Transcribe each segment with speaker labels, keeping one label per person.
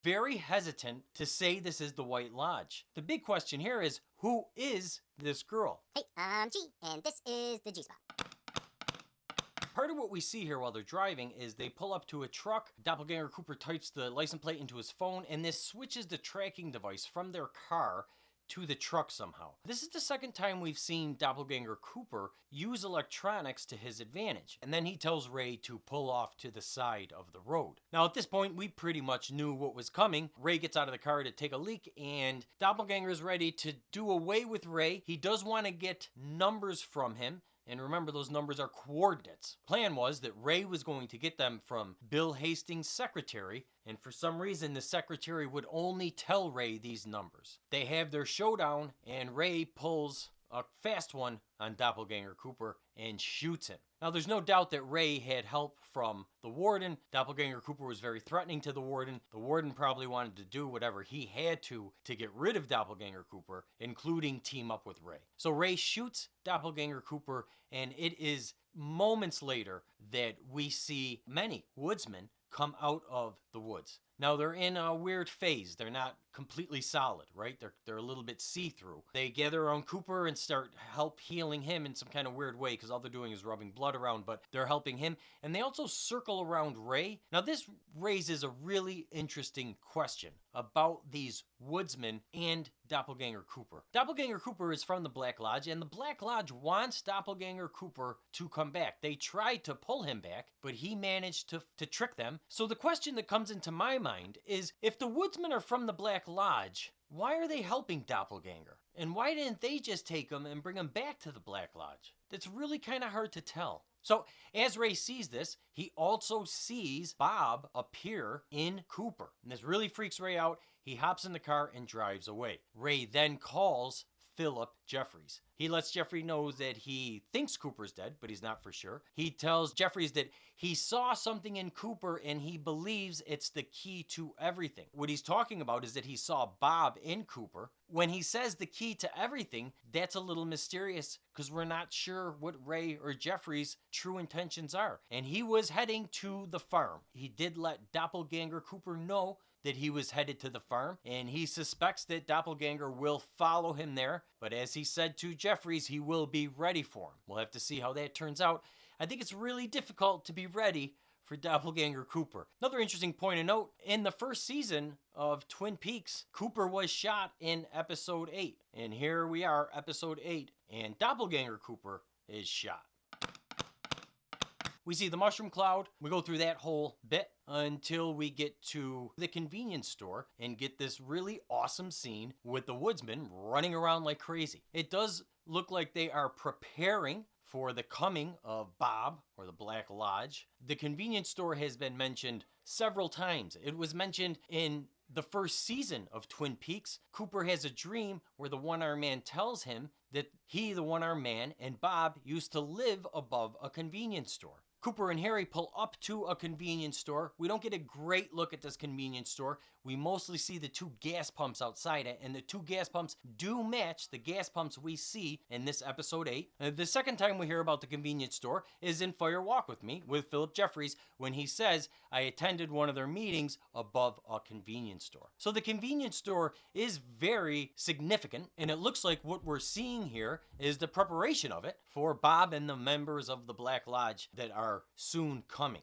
Speaker 1: very hesitant to say this is the White Lodge. The big question here is, who is this girl?
Speaker 2: Hey, I'm G, and this is the G-Spot.
Speaker 1: Part of what we see here while they're driving is they pull up to a truck. Doppelganger Cooper types the license plate into his phone, and this switches the tracking device from their car to the truck somehow. This is the second time we've seen Doppelganger Cooper use electronics to his advantage. And then he tells Ray to pull off to the side of the road. Now at this point, we pretty much knew what was coming. Ray gets out of the car to take a leak, and Doppelganger is ready to do away with Ray. He does want to get numbers from him. And remember, those numbers are coordinates. Plan was that Ray was going to get them from Bill Hastings' secretary, and for some reason the secretary would only tell Ray these numbers. They have their showdown, and Ray pulls a fast one on Doppelganger Cooper and shoots him. Now there's no doubt that Ray had help from the warden. Doppelganger Cooper was very threatening to the warden. The warden probably wanted to do whatever he had to get rid of Doppelganger Cooper, including team up with Ray. So Ray shoots Doppelganger Cooper, and it is moments later that we see many woodsmen come out of the woods. Now they're in a weird phase. They're not completely solid, right? They're a little bit see-through. They gather around Cooper and start help healing him in some kind of weird way, because all they're doing is rubbing blood around, but they're helping him. And they also circle around Ray. Now this raises a really interesting question about these woodsmen and Doppelganger Cooper. Doppelganger Cooper is from the Black Lodge, and the Black Lodge wants Doppelganger Cooper to come back. They tried to pull him back, but he managed to trick them. So the question that comes into my mind is, if the woodsmen are from the Black Lodge, why are they helping Doppelganger? And why didn't they just take him and bring him back to the Black Lodge? That's really kind of hard to tell. So as Ray sees this, he also sees Bob appear in Cooper. And this really freaks Ray out. He hops in the car and drives away. Ray then calls Philip Jeffries. He lets Jeffrey know that he thinks Cooper's dead, but he's not for sure. He tells Jeffries that he saw something in Cooper and he believes it's the key to everything. What he's talking about is that he saw Bob in Cooper. When he says the key to everything, that's a little mysterious because we're not sure what Ray or Jeffrey's true intentions are. And he was heading to the farm. He did let Doppelganger Cooper know that he was headed to the farm, and he suspects that Doppelganger will follow him there, but as he said to Jeffries, he will be ready for him. We'll have to see how that turns out. I think it's really difficult to be ready for Doppelganger Cooper. Another interesting point to note, in the first season of Twin Peaks, Cooper was shot in episode 8, and here we are, episode 8, and Doppelganger Cooper is shot. We see the mushroom cloud. We go through that whole bit until we get to the convenience store and get this really awesome scene with the woodsmen running around like crazy. It does look like they are preparing for the coming of Bob or the Black Lodge. The convenience store has been mentioned several times. It was mentioned in the first season of Twin Peaks. Cooper has a dream where the one-armed man tells him that he, the one-armed man, and Bob used to live above a convenience store. Cooper and Harry pull up to a convenience store. We don't get a great look at this convenience store. We mostly see the two gas pumps outside it, and the two gas pumps do match the gas pumps we see in this episode 8. The second time we hear about the convenience store is in Fire Walk With Me with Philip Jeffries when he says, I attended one of their meetings above a convenience store. So the convenience store is very significant, and it looks like what we're seeing here is the preparation of it for Bob and the members of the Black Lodge that are soon coming.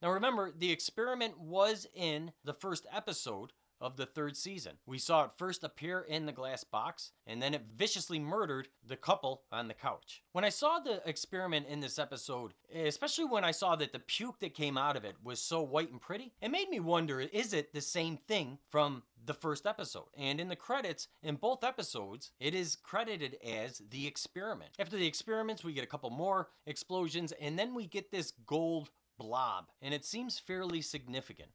Speaker 1: Now remember, the experiment was in the first episode of the third season. We saw it first appear in the glass box, and then it viciously murdered the couple on the couch. When I saw the experiment in this episode, especially when I saw that the puke that came out of it was so white and pretty, it made me wonder, is it the same thing from the first episode? And in the credits, in both episodes, it is credited as the experiment. After the experiments, we get a couple more explosions, and then we get this gold blob, and it seems fairly significant.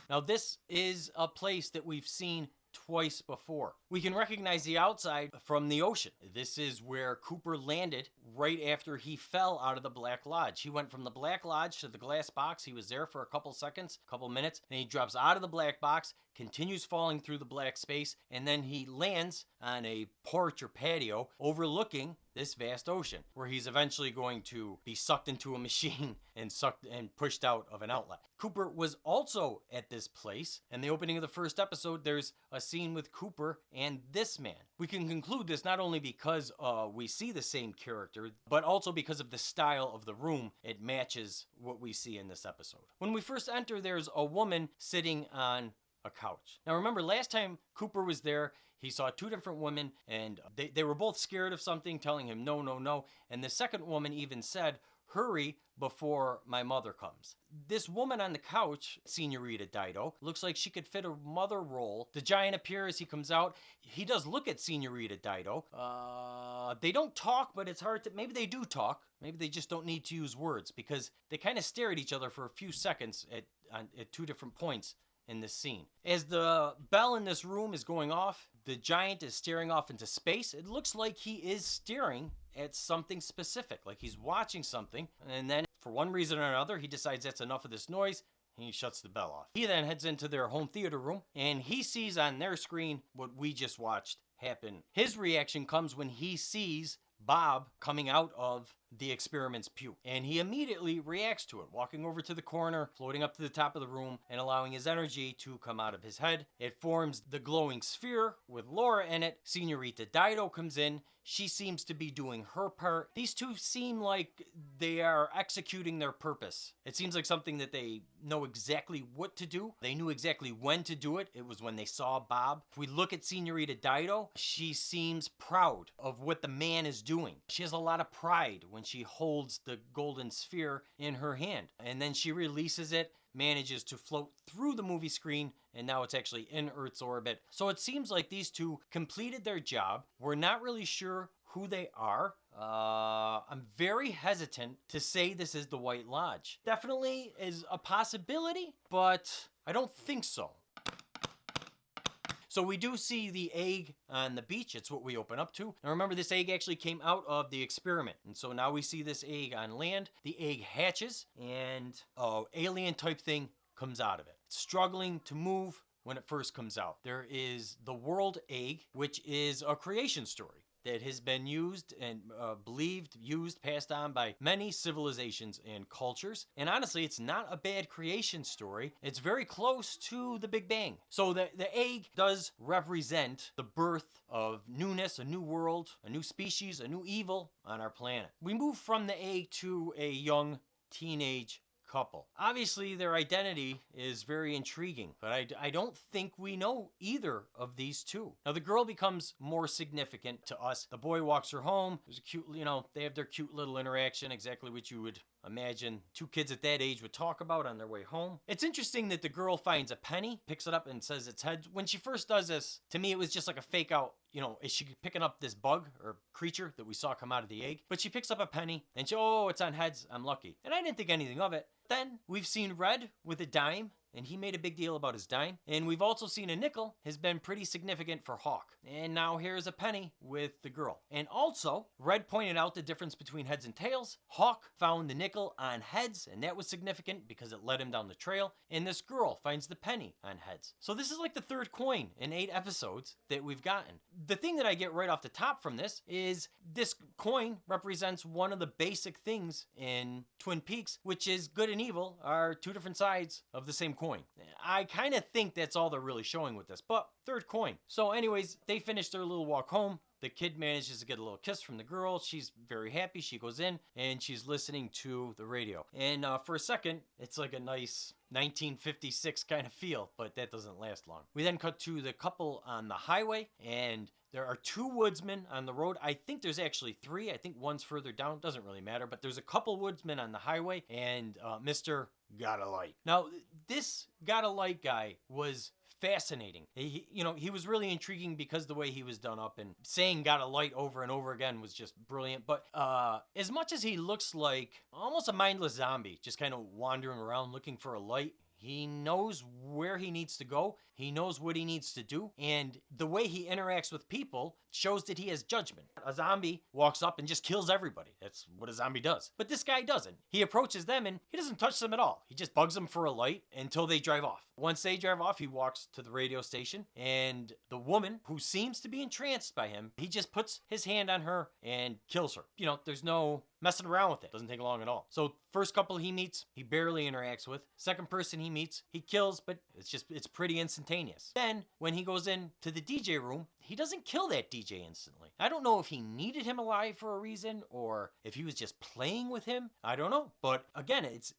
Speaker 1: Now this is a place that we've seen twice before. We can recognize the outside from the ocean. This is where Cooper landed right after he fell out of the Black Lodge. He went from the Black Lodge to the glass box. He was there for a couple seconds, a couple minutes, and he drops out of the black box, continues falling through the black space, and then he lands on a porch or patio overlooking this vast ocean, where he's eventually going to be sucked into a machine and pushed out of an outlet. Cooper was also at this place. In the opening of the first episode, there's a scene with Cooper and this man. We can conclude this not only because we see the same character, but also because of the style of the room. It matches what we see in this episode. When we first enter, there's a woman sitting on a couch. Now remember, last time Cooper was there, he saw two different women, and they were both scared of something, telling him no, no, no. And the second woman even said, hurry before my mother comes. This woman on the couch, Senorita Dido, looks like she could fit a mother role. The giant appears, he comes out. He does look at Senorita Dido. They don't talk, but it's hard to, maybe they do talk. Maybe they just don't need to use words, because they kind of stare at each other for a few seconds at two different points in this scene. As the bell in this room is going off, the giant is staring off into space. It looks like he is staring at something specific, like he's watching something, and then for one reason or another, he decides that's enough of this noise, and he shuts the bell off. He then heads into their home theater room, and he sees on their screen what we just watched happen. His reaction comes when he sees Bob coming out of the experiment's puke, and he immediately reacts to it, walking over to the corner, floating up to the top of the room, and allowing his energy to come out of his head. It forms the glowing sphere with Laura in it. Senorita Dido comes in. She seems to be doing her part. These two seem like they are executing their purpose. It seems like something that they know exactly what to do. They knew exactly when to do it. It was when they saw Bob. If we look at Senorita Dido, she seems proud of what the man is doing. She has a lot of pride when she holds the golden sphere in her hand. And then she releases it, manages to float through the movie screen, and now it's actually in Earth's orbit. So it seems like these two completed their job. We're not really sure who they are. I'm very hesitant to say this is the White Lodge. Definitely is a possibility, but I don't think so. So we do see the egg on the beach. It's what we open up to. Now remember, this egg actually came out of the experiment. And so now we see this egg on land. The egg hatches, and an alien type thing comes out of it. It's struggling to move when it first comes out. There is the world egg, which is a creation story that has been used and passed on by many civilizations and cultures. And honestly, it's not a bad creation story. It's very close to the Big Bang. So the egg does represent the birth of newness, a new world, a new species, a new evil on our planet. We move from the egg to a young teenage couple. Obviously, their identity is very intriguing, but I don't think we know either of these two. Now, the girl becomes more significant to us. The boy walks her home. There's a cute, they have their cute little interaction, exactly what you would imagine two kids at that age would talk about on their way home. It's interesting that the girl finds a penny, picks it up, and says it's heads. When she first does this, to me, it was just like a fake out. Is she picking up this bug or creature that we saw come out of the egg? But she picks up a penny, and it's on heads. I'm lucky. And I didn't think anything of it. Then we've seen Red with a dime, and he made a big deal about his dime. And we've also seen a nickel has been pretty significant for Hawk. And now here's a penny with the girl. And also, Red pointed out the difference between heads and tails. Hawk found the nickel on heads, and that was significant because it led him down the trail. And this girl finds the penny on heads. So this is like the third coin in 8 episodes that we've gotten. The thing that I get right off the top from this is this coin represents one of the basic things in Twin Peaks, which is good and evil are two different sides of the same coin. I kind of think that's all they're really showing with this, but third coin. So anyways, they finish their little walk home. The kid manages to get a little kiss from the girl. She's very happy. She goes in and she's listening to the radio. And for a second, it's like a nice 1956 kind of feel, but that doesn't last long. We then cut to the couple on the highway, and there are 2 woodsmen on the road. I think there's actually 3. I think one's further down. Doesn't really matter, but there's a couple woodsmen on the highway, and Mr. Got a Light. Now, this Got a Light guy was fascinating. He was really intriguing because the way he was done up, and saying got a light over and over again was just brilliant. But as much as he looks like almost a mindless zombie, just kind of wandering around looking for a light, He knows where he needs to go. He knows what he needs to do. And the way he interacts with people shows that he has judgment. A zombie walks up and just kills everybody. That's what a zombie does. But this guy doesn't. He approaches them and he doesn't touch them at all. He just bugs them for a light until they drive off. Once they drive off, he walks to the radio station, and the woman, who seems to be entranced by him, he just puts his hand on her and kills her. You know, there's no messing around with it. Doesn't take long at all. So first couple he meets, he barely interacts with. Second person he meets, he kills, but it's pretty instantaneous. Then when he goes in to the DJ room, he doesn't kill that DJ instantly. I don't know if he needed him alive for a reason or if he was just playing with him. I don't know. But again, it's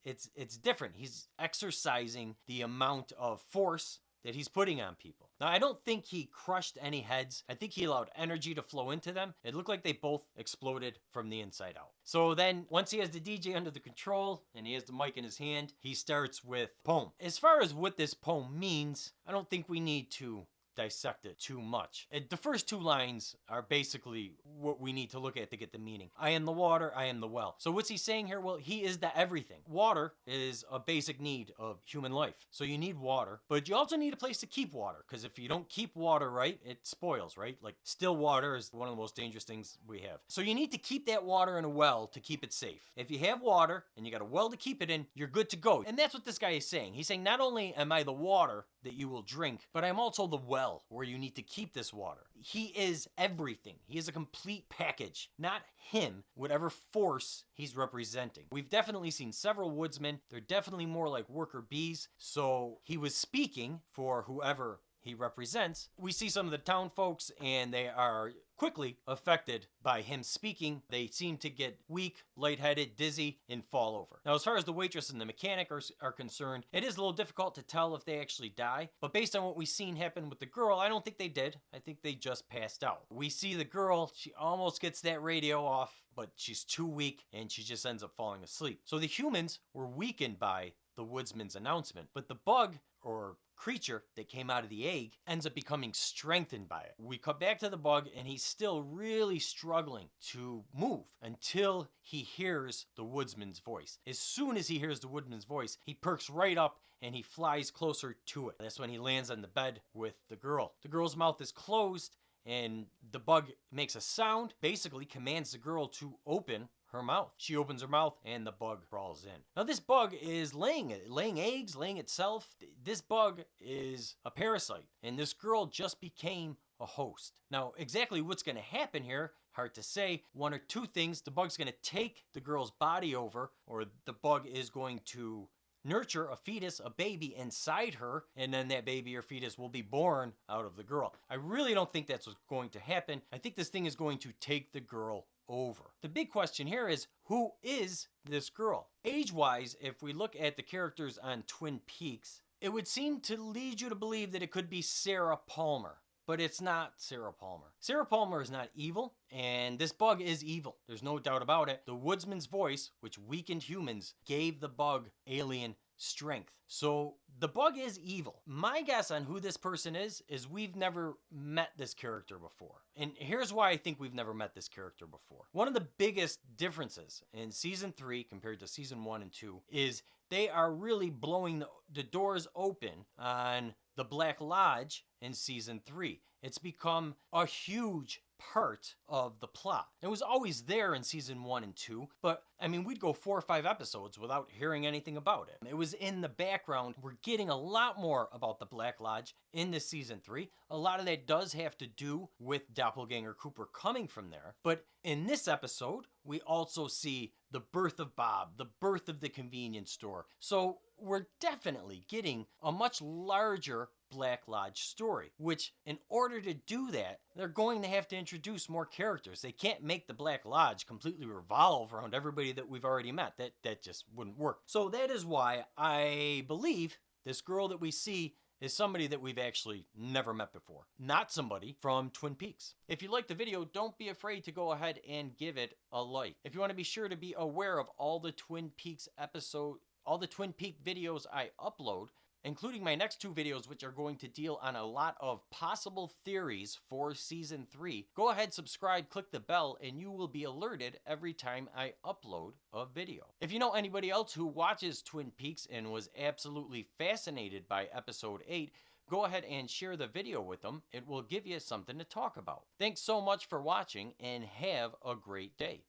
Speaker 1: different. He's exercising the amount of force that he's putting on people. Now, I don't think he crushed any heads. I think he allowed energy to flow into them. It looked like they both exploded from the inside out. So then, once he has the DJ under the control and he has the mic in his hand, he starts with poem. As far as what this poem means, I don't think we need to dissect it too much. The first two lines are basically what we need to look at to get the meaning. I am the water, I am the well. So what's he saying here? Well, he is the everything. Water is a basic need of human life. So you need water, but you also need a place to keep water, because if you don't keep water right, it spoils, right? Like still water is one of the most dangerous things we have. So you need to keep that water in a well to keep it safe. If you have water and you got a well to keep it in, you're good to go. And that's what this guy is saying. He's saying, not only am I the water that you will drink, but I'm also the well where you need to keep this water. He is everything. He is a complete package, not him, whatever force he's representing. We've definitely seen several woodsmen. They're definitely more like worker bees. So he was speaking for whoever he represents. We see some of the town folks and they are quickly affected by him speaking. They seem to get weak, lightheaded, dizzy, and fall over. Now, as far as the waitress and the mechanic are concerned, it is a little difficult to tell if they actually die, but based on what we've seen happen with the girl, I don't think they did. I think they just passed out. We see the girl, she almost gets that radio off, but she's too weak and she just ends up falling asleep. So the humans were weakened by the woodsman's announcement, but the bug, or creature that came out of the egg, ends up becoming strengthened by it. We cut back to the bug and he's still really struggling to move until he hears the woodsman's voice. As soon as he hears the woodsman's voice, he perks right up and he flies closer to it. That's when he lands on the bed with the girl. The girl's mouth is closed and the bug makes a sound, basically commands the girl to open her mouth. She opens her mouth and the bug crawls in. Now this bug is laying eggs, laying itself. This bug is a parasite and this girl just became a host. Now exactly what's going to happen here, hard to say. One or two things. The bug's going to take the girl's body over, or the bug is going to nurture a fetus, a baby inside her, and then that baby or fetus will be born out of the girl. I really don't think that's what's going to happen. I think this thing is going to take the girl over. The big question here is, who is this girl? Age-wise, if we look at the characters on Twin Peaks, it would seem to lead you to believe that it could be Sarah Palmer, but it's not Sarah Palmer. Sarah Palmer is not evil, and this bug is evil. There's no doubt about it. The woodsman's voice, which weakened humans, gave the bug alien strength. So the bug is evil. My guess on who this person is we've never met this character before. And here's why I think we've never met this character before. One of the biggest differences in season 3 compared to season 1 and 2 is they are really blowing the doors open on the Black Lodge in season 3. It's become a huge part of the plot. It was always there in season 1 and 2, but I mean, we'd go 4 or 5 episodes without hearing anything about it. It was in the background. We're getting a lot more about the Black Lodge in this season 3. A lot of that does have to do with Doppelganger Cooper coming from there. But in this episode, we also see the birth of Bob, the birth of the convenience store. So we're definitely getting a much larger Black Lodge story, which in order to do that, they're going to have to introduce more characters. They can't make the Black Lodge completely revolve around everybody that we've already met. That just wouldn't work. So that is why I believe this girl that we see is somebody that we've actually never met before. Not somebody from Twin Peaks. If you like the video, don't be afraid to go ahead and give it a like. If you want to be sure to be aware of all the Twin Peaks videos I upload, including my next 2 videos, which are going to deal on a lot of possible theories for Season 3. Go ahead, subscribe, click the bell, and you will be alerted every time I upload a video. If you know anybody else who watches Twin Peaks and was absolutely fascinated by Episode 8, go ahead and share the video with them. It will give you something to talk about. Thanks so much for watching, and have a great day.